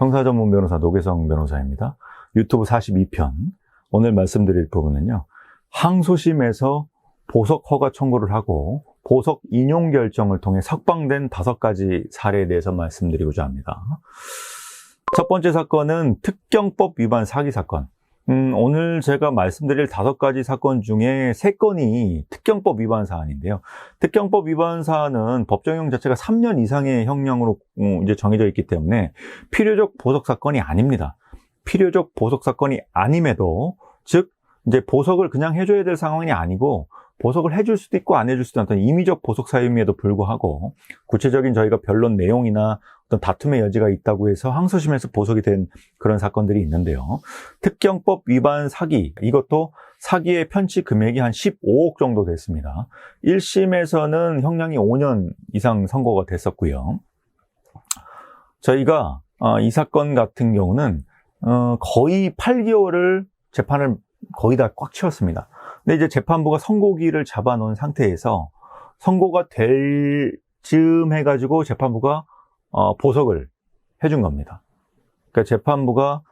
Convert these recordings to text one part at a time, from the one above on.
형사전문 변호사 노계성 변호사입니다. 유튜브 42편. 오늘 말씀드릴 부분은요, 항소심에서 보석 허가 청구를 하고 보석 인용 결정을 통해 석방된 5가지 사례에 대해서 말씀드리고자 합니다. 첫 번째 사건은 특경법 위반 사기 사건. 오늘 제가 말씀드릴 5가지 사건 중에 3건이 특경법 위반 사안인데요. 특경법 위반 사안은 법정형 자체가 3년 이상의 형량으로 이제 정해져 있기 때문에 필요적 보석 사건이 아닙니다. 필요적 보석 사건이 아님에도, 즉 이제 보석을 그냥 해줘야 될 상황이 아니고 보석을 해줄 수도 있고 안 해줄 수도 있는 임의적 보석 사유임에도 불구하고 구체적인 저희가 변론 내용이나 어떤 다툼의 여지가 있다고 해서 항소심에서 보석이 된 그런 사건들이 있는데요. 특경법 위반 사기, 이것도 사기의 편취 금액이 한 15억 정도 됐습니다. 1심에서는 형량이 5년 이상 선고가 됐었고요. 저희가 이 사건 같은 경우는 거의 8개월을 재판을 거의 다 꽉 채웠습니다. 근데 이제 재판부가 선고기를 잡아놓은 상태에서 선고가 될 즈음 해가지고 재판부가 보석을 해준 겁니다. 그러니까 재판부가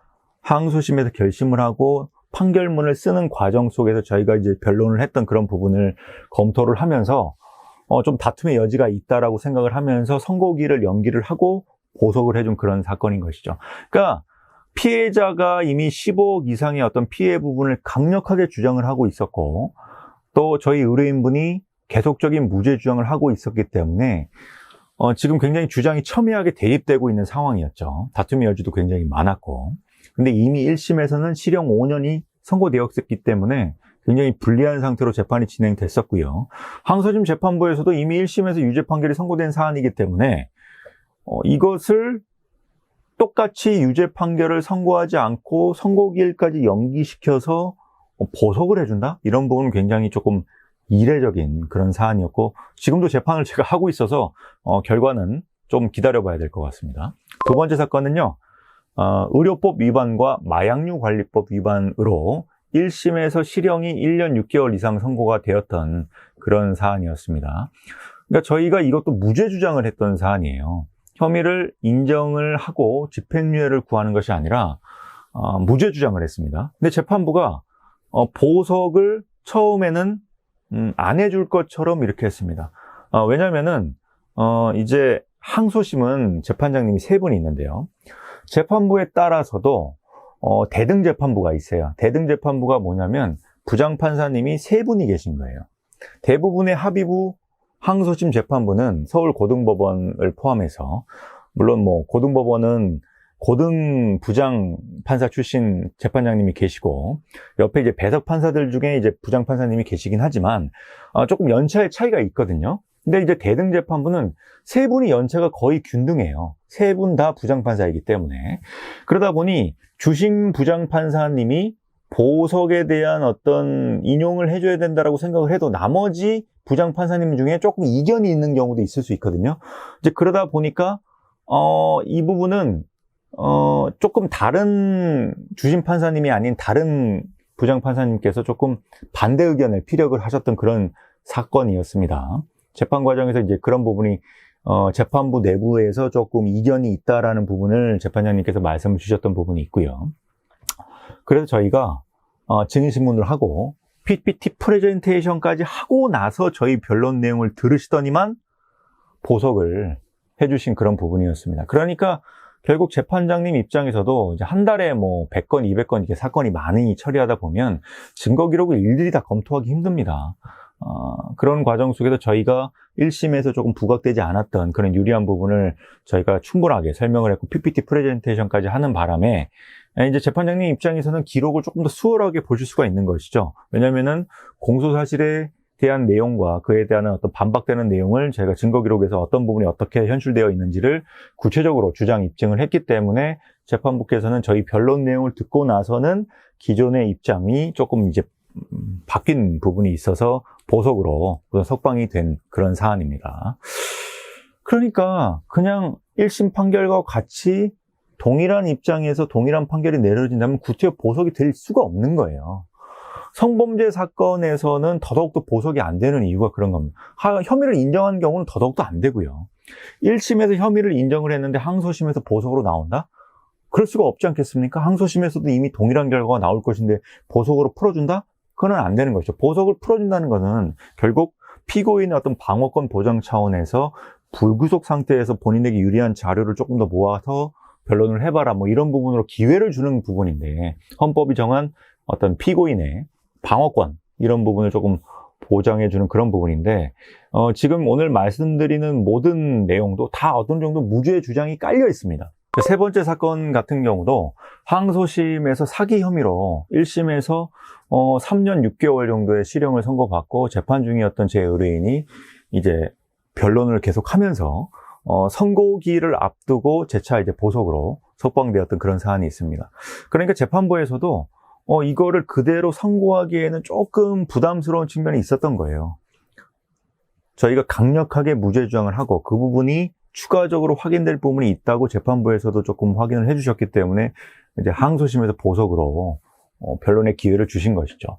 항소심에서 결심을 하고 판결문을 쓰는 과정 속에서 저희가 이제 변론을 했던 그런 부분을 검토를 하면서 좀 다툼의 여지가 있다라고 생각을 하면서 선고기를 연기를 하고 보석을 해준 그런 사건인 것이죠. 그러니까 피해자가 이미 15억 이상의 어떤 피해 부분을 강력하게 주장을 하고 있었고, 또 저희 의뢰인분이 계속적인 무죄 주장을 하고 있었기 때문에 지금 굉장히 주장이 첨예하게 대립되고 있는 상황이었죠. 다툼의 여지도 굉장히 많았고, 근데 이미 1심에서는 실형 5년이 선고되었기 때문에 굉장히 불리한 상태로 재판이 진행됐었고요. 항소심 재판부에서도 이미 1심에서 유죄 판결이 선고된 사안이기 때문에 이것을 똑같이 유죄 판결을 선고하지 않고 선고기일까지 연기시켜서 보석을 해준다? 이런 부분은 굉장히 조금 이례적인 그런 사안이었고, 지금도 재판을 제가 하고 있어서 결과는 좀 기다려봐야 될 것 같습니다. 두 번째 사건은요, 의료법 위반과 마약류 관리법 위반으로 1심에서 실형이 1년 6개월 이상 선고가 되었던 그런 사안이었습니다. 그러니까 저희가 이것도 무죄 주장을 했던 사안이에요. 혐의를 인정을 하고 집행유예를 구하는 것이 아니라 무죄 주장을 했습니다. 근데 재판부가 보석을 처음에는 안 해줄 것처럼 이렇게 했습니다. 왜냐면은 이제 항소심은 재판장님이 3분이 있는데요. 재판부에 따라서도 대등재판부가 있어요. 대등재판부가 뭐냐면 부장판사님이 3분이 계신 거예요. 대부분의 합의부 항소심 재판부는 서울고등법원을 포함해서, 물론 뭐 고등법원은 고등 부장 판사 출신 재판장님이 계시고 옆에 이제 배석 판사들 중에 이제 부장 판사님이 계시긴 하지만 조금 연차의 차이가 있거든요. 근데 이제 대등 재판부는 3분이 연차가 거의 균등해요. 3분 다 부장 판사이기 때문에. 그러다 보니 주심 부장 판사님이 보석에 대한 어떤 인용을 해줘야 된다라고 생각을 해도 나머지 부장 판사님 중에 조금 이견이 있는 경우도 있을 수 있거든요. 이제 그러다 보니까 이 부분은 조금 다른 주심 판사님이 아닌 다른 부장 판사님께서 조금 반대 의견을 피력을 하셨던 그런 사건이었습니다. 재판 과정에서 이제 그런 부분이 재판부 내부에서 조금 이견이 있다라는 부분을 재판장님께서 말씀을 주셨던 부분이 있고요. 그래서 저희가 증인신문을 하고 PPT 프레젠테이션까지 하고 나서 저희 변론 내용을 들으시더니만 보석을 해주신 그런 부분이었습니다. 그러니까 결국 재판장님 입장에서도 이제 한 달에 뭐 100건, 200건 이렇게 사건이 많이 처리하다 보면 증거 기록을 일일이 다 검토하기 힘듭니다. 그런 과정 속에서 저희가 1심에서 조금 부각되지 않았던 그런 유리한 부분을 저희가 충분하게 설명을 했고 PPT 프레젠테이션까지 하는 바람에 이제 재판장님 입장에서는 기록을 조금 더 수월하게 보실 수가 있는 것이죠. 왜냐면은 공소사실에 대한 내용과 그에 대한 어떤 반박되는 내용을 저희가 증거 기록에서 어떤 부분이 어떻게 현실되어 있는지를 구체적으로 주장 입증을 했기 때문에 재판부께서는 저희 변론 내용을 듣고 나서는 기존의 입장이 조금 이제 바뀐 부분이 있어서 보석으로 석방이 된 그런 사안입니다. 그러니까 그냥 1심 판결과 같이 동일한 입장에서 동일한 판결이 내려진다면 구태여 보석이 될 수가 없는 거예요. 성범죄 사건에서는 더더욱더 보석이 안 되는 이유가 그런 겁니다. 혐의를 인정한 경우는 더더욱더 안 되고요. 1심에서 혐의를 인정을 했는데 항소심에서 보석으로 나온다? 그럴 수가 없지 않겠습니까? 항소심에서도 이미 동일한 결과가 나올 것인데 보석으로 풀어준다? 그건 안 되는 것이죠. 보석을 풀어준다는 것은 결국 피고인의 어떤 방어권 보장 차원에서 불구속 상태에서 본인에게 유리한 자료를 조금 더 모아서 변론을 해봐라, 뭐 이런 부분으로 기회를 주는 부분인데, 헌법이 정한 어떤 피고인의 방어권, 이런 부분을 조금 보장해주는 그런 부분인데, 지금 오늘 말씀드리는 모든 내용도 다 어떤 정도 무죄의 주장이 깔려 있습니다. 세 번째 사건 같은 경우도 항소심에서 사기 혐의로 1심에서 3년 6개월 정도의 실형을 선고받고 재판 중이었던 제 의뢰인이 이제 변론을 계속하면서 선고기를 앞두고 재차 이제 보석으로 석방되었던 그런 사안이 있습니다. 그러니까 재판부에서도 이거를 그대로 선고하기에는 조금 부담스러운 측면이 있었던 거예요. 저희가 강력하게 무죄 주장을 하고 그 부분이 추가적으로 확인될 부분이 있다고 재판부에서도 조금 확인을 해주셨기 때문에 이제 항소심에서 보석으로 변론의 기회를 주신 것이죠.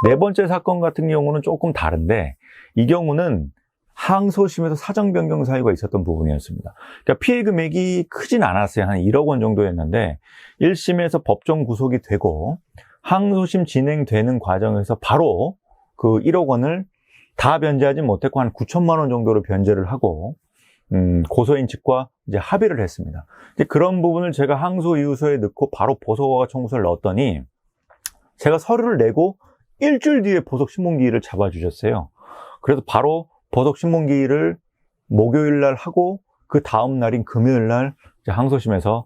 네 번째 사건 같은 경우는 조금 다른데, 이 경우는 항소심에서 사정 변경 사유가 있었던 부분이었습니다. 그러니까 피해 금액이 크진 않았어요. 한 1억 원 정도였는데 1심에서 법정 구속이 되고 항소심 진행되는 과정에서 바로 그 1억 원을 다 변제하지 못했고 한 9천만 원 정도로 변제를 하고 고소인 측과 이제 합의를 했습니다. 이제 그런 부분을 제가 항소 이유서에 넣고 바로 보석허가 청구서를 넣었더니 제가 서류를 내고 일주일 뒤에 보석 신문기일을 잡아주셨어요. 그래서 바로 보석 신문기일을 목요일 날 하고 그 다음 날인 금요일 날 이제 항소심에서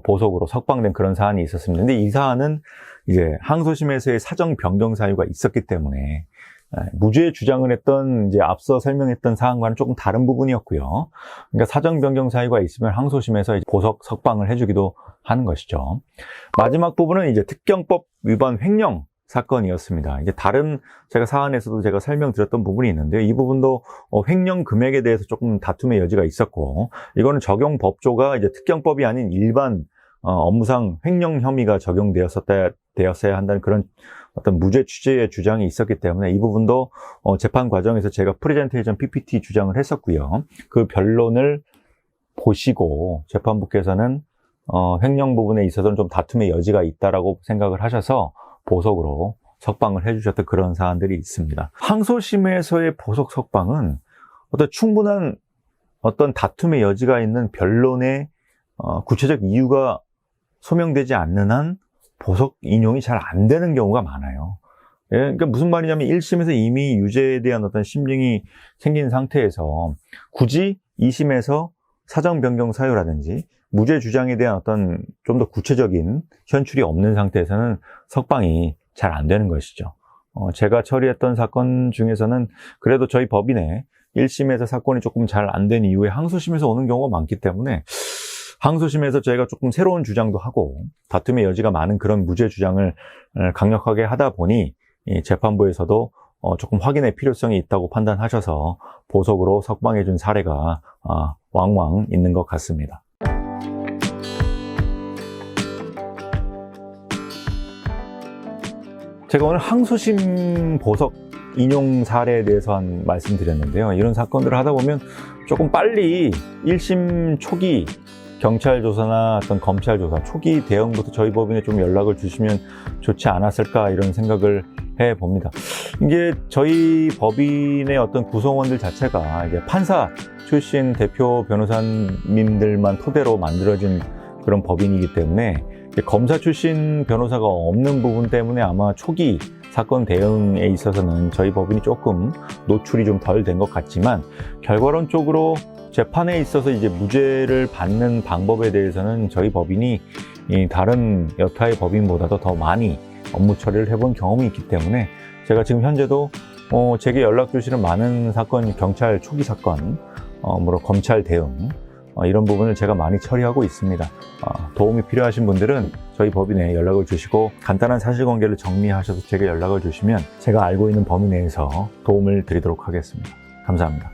보석으로 석방된 그런 사안이 있었습니다. 근데 이 사안은 이제 항소심에서의 사정 변경 사유가 있었기 때문에 무죄 주장을 했던 이제 앞서 설명했던 사안과는 조금 다른 부분이었고요. 그러니까 사정 변경 사유가 있으면 항소심에서 이제 보석 석방을 해주기도 하는 것이죠. 마지막 부분은 이제 특경법 위반 횡령 사건이었습니다. 이제 다른 제가 사안에서도 제가 설명드렸던 부분이 있는데요. 이 부분도 횡령 금액에 대해서 조금 다툼의 여지가 있었고, 이거는 적용 법조가 이제 특경법이 아닌 일반 업무상 횡령 혐의가 적용되었어야 한다는 그런 어떤 무죄 취지의 주장이 있었기 때문에 이 부분도 재판 과정에서 제가 프레젠테이션 PPT 주장을 했었고요. 그 변론을 보시고 재판부께서는 횡령 부분에 있어서는 좀 다툼의 여지가 있다라고 생각을 하셔서 보석으로 석방을 해주셨던 그런 사안들이 있습니다. 항소심에서의 보석 석방은 어떤 충분한 어떤 다툼의 여지가 있는 변론의 구체적 이유가 소명되지 않는 한 보석 인용이 잘 안 되는 경우가 많아요. 예, 그러니까 무슨 말이냐면 1심에서 이미 유죄에 대한 어떤 심증이 생긴 상태에서 굳이 2심에서 사정 변경 사유라든지 무죄 주장에 대한 어떤 좀 더 구체적인 현출이 없는 상태에서는 석방이 잘 안 되는 것이죠. 제가 처리했던 사건 중에서는 그래도 저희 법인에 1심에서 사건이 조금 잘 안 된 이후에 항소심에서 오는 경우가 많기 때문에 항소심에서 저희가 조금 새로운 주장도 하고 다툼의 여지가 많은 그런 무죄 주장을 강력하게 하다 보니 재판부에서도 조금 확인의 필요성이 있다고 판단하셔서 보석으로 석방해 준 사례가 왕왕 있는 것 같습니다. 제가 오늘 항소심 보석 인용 사례에 대해서 말씀드렸는데요. 이런 사건들을 하다 보면 조금 빨리 1심 초기 경찰 조사나 어떤 검찰 조사 초기 대응부터 저희 법인에 좀 연락을 주시면 좋지 않았을까 이런 생각을 해 봅니다. 이게 저희 법인의 어떤 구성원들 자체가 이제 판사 출신 대표 변호사님들만 토대로 만들어진 그런 법인이기 때문에 검사 출신 변호사가 없는 부분 때문에 아마 초기 사건 대응에 있어서는 저희 법인이 조금 노출이 좀 덜 된 것 같지만 결과론적으로 재판에 있어서 이제 무죄를 받는 방법에 대해서는 저희 법인이 다른 여타의 법인보다도 더 많이 업무 처리를 해본 경험이 있기 때문에 제가 지금 현재도 제게 연락 주시는 많은 사건, 경찰 초기 사건, 검찰 대응 이런 부분을 제가 많이 처리하고 있습니다. 도움이 필요하신 분들은 저희 법인에 연락을 주시고 간단한 사실관계를 정리하셔서 제게 연락을 주시면 제가 알고 있는 범위 내에서 도움을 드리도록 하겠습니다. 감사합니다.